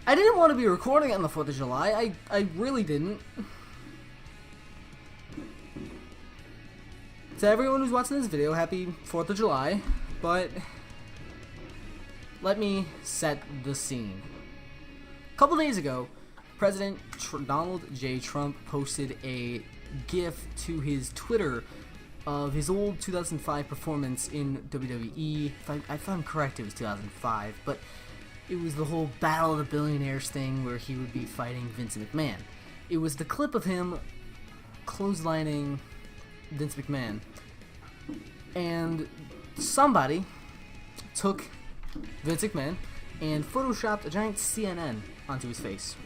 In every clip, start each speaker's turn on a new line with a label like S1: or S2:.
S1: I didn't want to be recording on the 4th of July. I really didn't. To everyone who's watching this video, happy 4th of July. But let me set the scene. A couple days ago, President Donald J. Trump posted a GIF to his Twitter of his old 2005 performance in WWE. If I'm correct, it was 2005, but it was the whole Battle of the Billionaires thing where he would be fighting Vince McMahon. It was the clip of him clotheslining Vince McMahon. And somebody took Vince McMahon and photoshopped a giant CNN onto his face.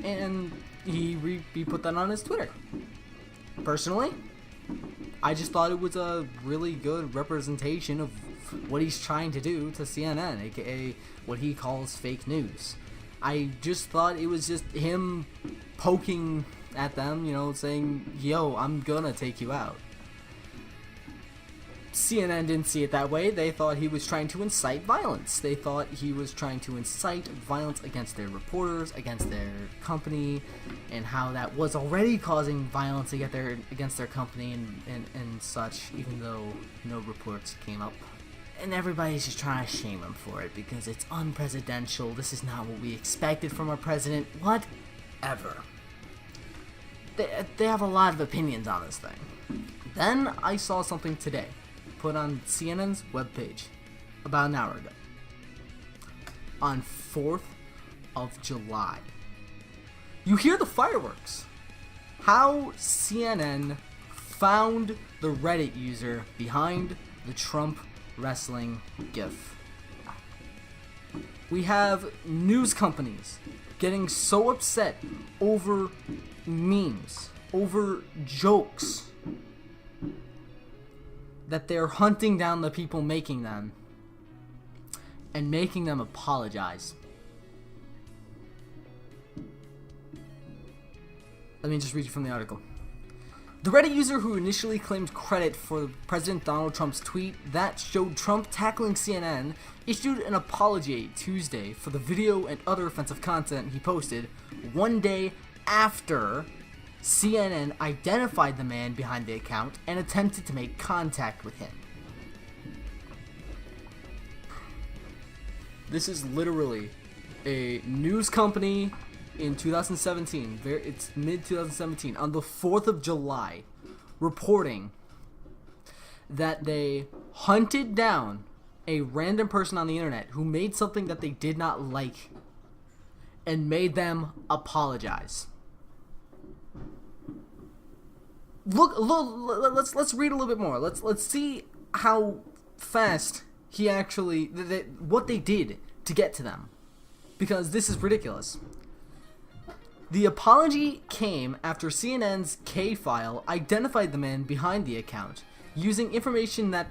S1: And he put that on his Twitter. Personally, I just thought it was a really good representation of what he's trying to do to CNN, aka what he calls fake news. I just thought it was just him poking at them, you know, saying, yo, I'm gonna take you out. CNN didn't see it that way. They thought he was trying to incite violence. They thought he was trying to incite violence against their reporters, against their company, and how that was already causing violence against their company and such, even though no reports came up. And everybody's just trying to shame him for it because it's unpresidential. This is not what we expected from our president. Whatever. They have a lot of opinions on this thing. Then I saw something today put on CNN's webpage about an hour ago. On 4th of July. You hear the fireworks. How CNN found the Reddit user behind the Trump wrestling GIF. We have news companies getting so upset over memes, over jokes, that they're hunting down the people making them and making them apologize. Let me just read you from the article. The Reddit user who initially claimed credit for President Donald Trump's tweet that showed Trump tackling CNN issued an apology Tuesday for the video and other offensive content he posted one day after CNN identified the man behind the account and attempted to make contact with him. This is literally a news company in 2017, it's mid-2017, on the 4th of July, reporting that they hunted down a random person on the internet who made something that they did not like and made them apologize. Look, let's read a little bit more. Let's see how fast he actually what they did to get to them, because this is ridiculous. The apology came after CNN's K-file identified the man behind the account. Using information that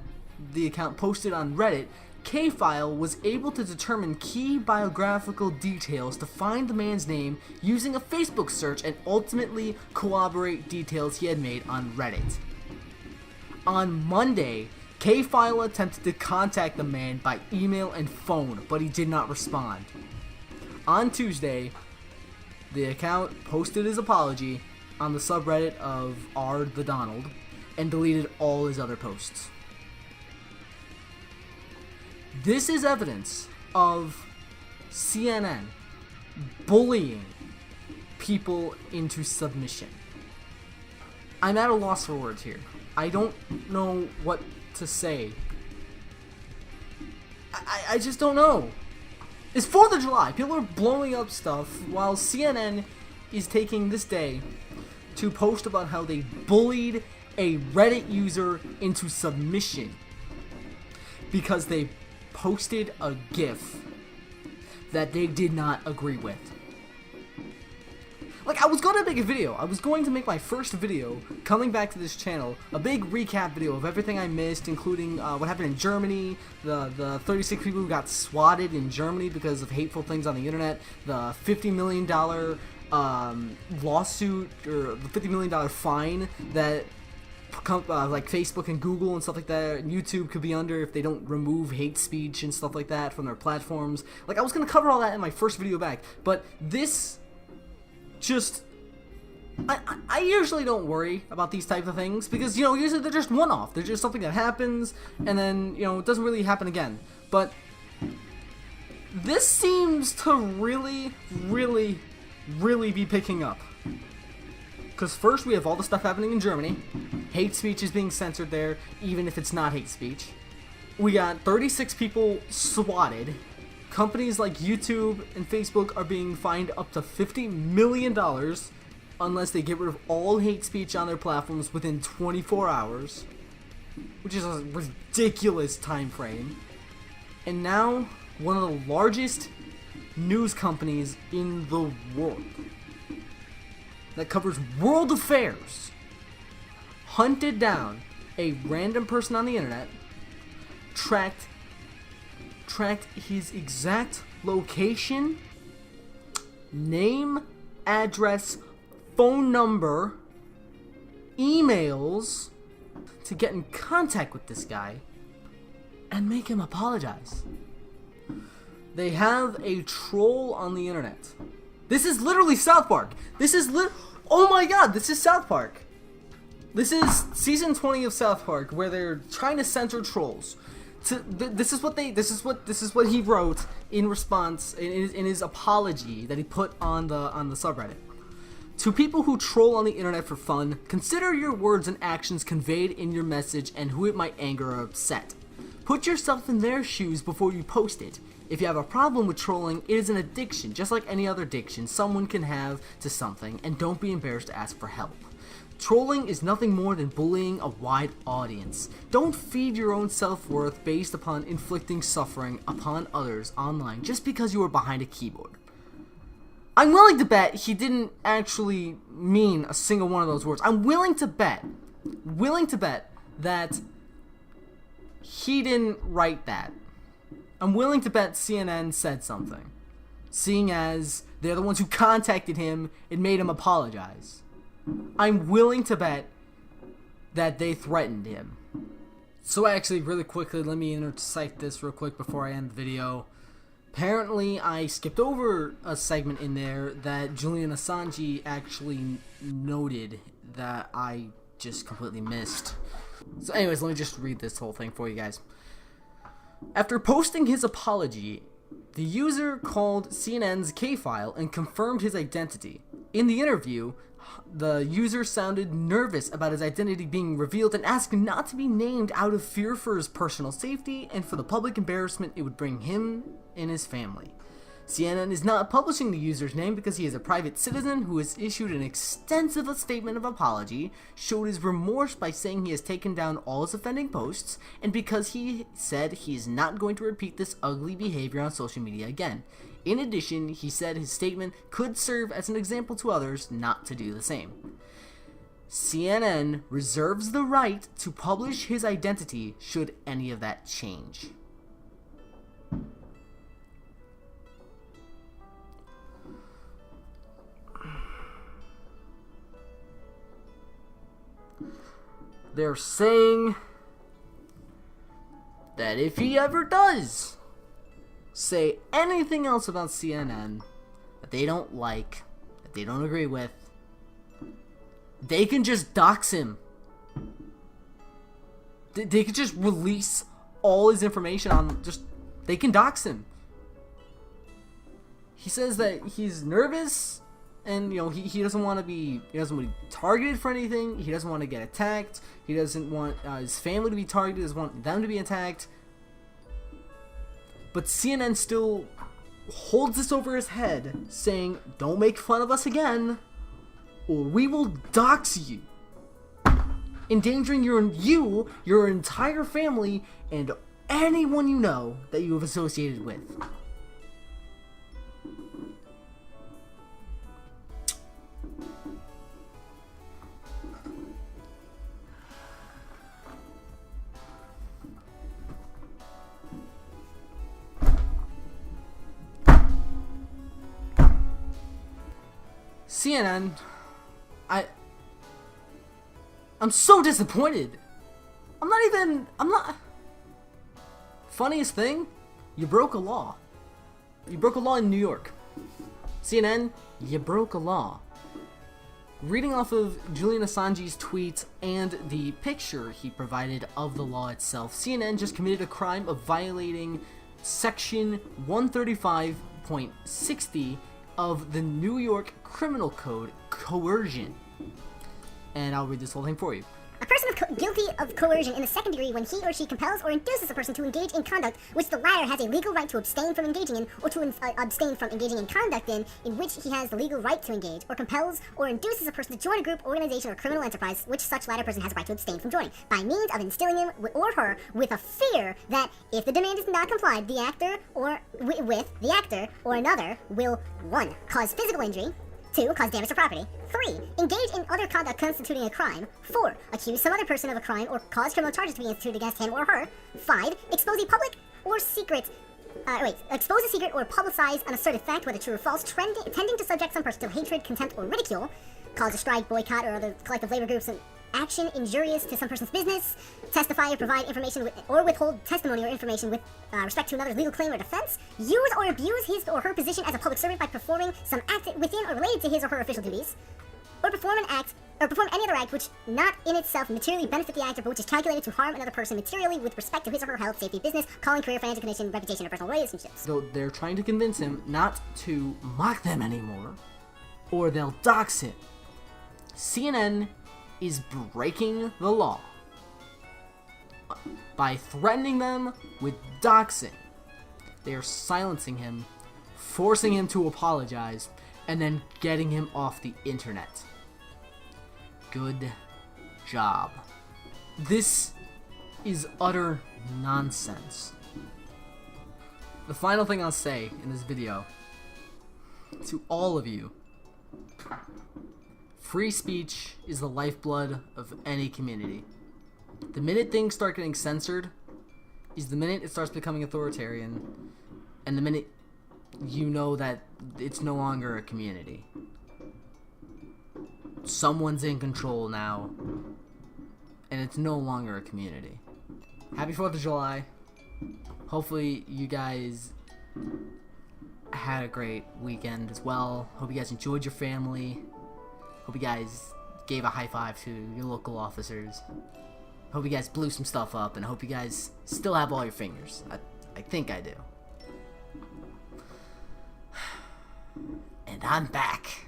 S1: the account posted on Reddit, K-file was able to determine key biographical details to find the man's name using a Facebook search and ultimately corroborate details he had made on Reddit. On Monday, K-file attempted to contact the man by email and phone, but he did not respond. On Tuesday, the account posted his apology on the subreddit of r/the_Donald and deleted all his other posts. This is evidence of CNN bullying people into submission. I'm at a loss for words here. I don't know what to say. I just don't know. It's 4th of July. People are blowing up stuff while CNN is taking this day to post about how they bullied a Reddit user into submission because they posted a GIF that they did not agree with. Like, I was going to make a video. I was going to make my first video coming back to this channel, a big recap video of everything I missed, including what happened in Germany, the 36 people who got swatted in Germany because of hateful things on the internet, the $50 million lawsuit, or the $50 million fine that like Facebook and Google and stuff like that, and YouTube could be under if they don't remove hate speech and stuff like that from their platforms. Like, I was gonna cover all that in my first video back, but this just, I usually don't worry about these types of things because, you know, usually they're just one-off. They're just something that happens and then, you know, it doesn't really happen again. But this seems to really be picking up. Because first we have all the stuff happening in Germany. Hate speech is being censored there, even if it's not hate speech. We got 36 people swatted. Companies like YouTube and Facebook are being fined up to $50 million unless they get rid of all hate speech on their platforms within 24 hours. Which is a ridiculous time frame. And now, one of the largest news companies in the world that covers world affairs hunted down a random person on the internet, tracked his exact location, name, address, phone number, emails, to get in contact with this guy and make him apologize. They have a troll on the internet. This is literally South Park. Oh my god, this is South Park. This is season 20 of South Park, where they're trying to censor trolls. This is what he wrote in response in his apology that he put on the subreddit. To people who troll on the internet for fun, consider your words and actions conveyed in your message and who it might anger or upset. Put yourself in their shoes before you post it. If you have a problem with trolling, it is an addiction, just like any other addiction someone can have to something, and don't be embarrassed to ask for help. Trolling is nothing more than bullying a wide audience. Don't feed your own self-worth based upon inflicting suffering upon others online just because you are behind a keyboard. I'm willing to bet he didn't actually mean a single one of those words. I'm willing to bet that he didn't write that. I'm willing to bet CNN said something, seeing as they're the ones who contacted him and made him apologize. I'm willing to bet that they threatened him. So actually, really quickly, let me intercite this real quick before I end the video. Apparently, I skipped over a segment in there that Julian Assange actually noted that I just completely missed. So anyways, let me just read this whole thing for you guys. After posting his apology, the user called CNN's K-file and confirmed his identity. In the interview, the user sounded nervous about his identity being revealed and asked not to be named out of fear for his personal safety and for the public embarrassment it would bring him and his family. CNN is not publishing the user's name because he is a private citizen who has issued an extensive statement of apology, showed his remorse by saying he has taken down all his offending posts, and because he said he is not going to repeat this ugly behavior on social media again. In addition, he said his statement could serve as an example to others not to do the same. CNN reserves the right to publish his identity should any of that change. They're saying that if he ever does say anything else about CNN that they don't like, that they don't agree with, they can just dox him. They could just release all his information on they can dox him. He says that he's nervous and, you know, he doesn't want to be targeted for anything. He doesn't want to get attacked. He doesn't want his family to be targeted. He doesn't want them to be attacked. But CNN still holds this over his head, saying, "Don't make fun of us again, or we will dox you," endangering your entire family, and anyone you know that you have associated with. CNN, I'm so disappointed. I'm not... Funniest thing, you broke a law. You broke a law in New York. CNN, you broke a law. Reading off of Julian Assange's tweet and the picture he provided of the law itself, CNN just committed a crime of violating Section 135.60 of the New York Criminal Code, coercion. And I'll read this whole thing for you.
S2: A person guilty of coercion in the second degree when he or she compels or induces a person to engage in conduct which the latter has a legal right to abstain from engaging in, or to abstain from engaging in conduct in which he has the legal right to engage, or compels or induces a person to join a group, organization, or criminal enterprise which such latter person has a right to abstain from joining, by means of instilling him or her with a fear that if the demand is not complied, the actor or or another will 1. Cause physical injury, 2. Cause damage to property. 3. Engage in other conduct constituting a crime. 4. Accuse some other person of a crime or cause criminal charges to be instituted against him or her. 5. Expose a public or secret. Expose a secret or publicize an asserted fact, whether true or false, tending to subject some person to hatred, contempt, or ridicule. Cause a strike, boycott, or other collective labor groups and action injurious to some person's business. Testify or provide information or withhold testimony or information with respect to another's legal claim or defense. Use or abuse his or her position as a public servant by performing some act within or related to his or her official duties. Or perform any other act which not in itself materially benefit the actor, but which is calculated to harm another person materially with respect to his or her health, safety, business, calling, career, financial condition, reputation, or personal relationships.
S1: So they're trying to convince him not to mock them anymore, or they'll dox him. CNN is breaking the law by threatening them with doxing. They are silencing him, forcing him to apologize, and then getting him off the internet. Good job. This is utter nonsense. The final thing I'll say in this video to all of you: free speech is the lifeblood of any community. The minute things start getting censored is the minute it starts becoming authoritarian, and the minute you know that it's no longer a community. Someone's in control now, and it's no longer a community. Happy 4th of July. Hopefully you guys had a great weekend as well. Hope you guys enjoyed your family. Hope you guys gave a high five to your local officers. Hope you guys blew some stuff up, and hope you guys still have all your fingers. I think I do. And I'm back.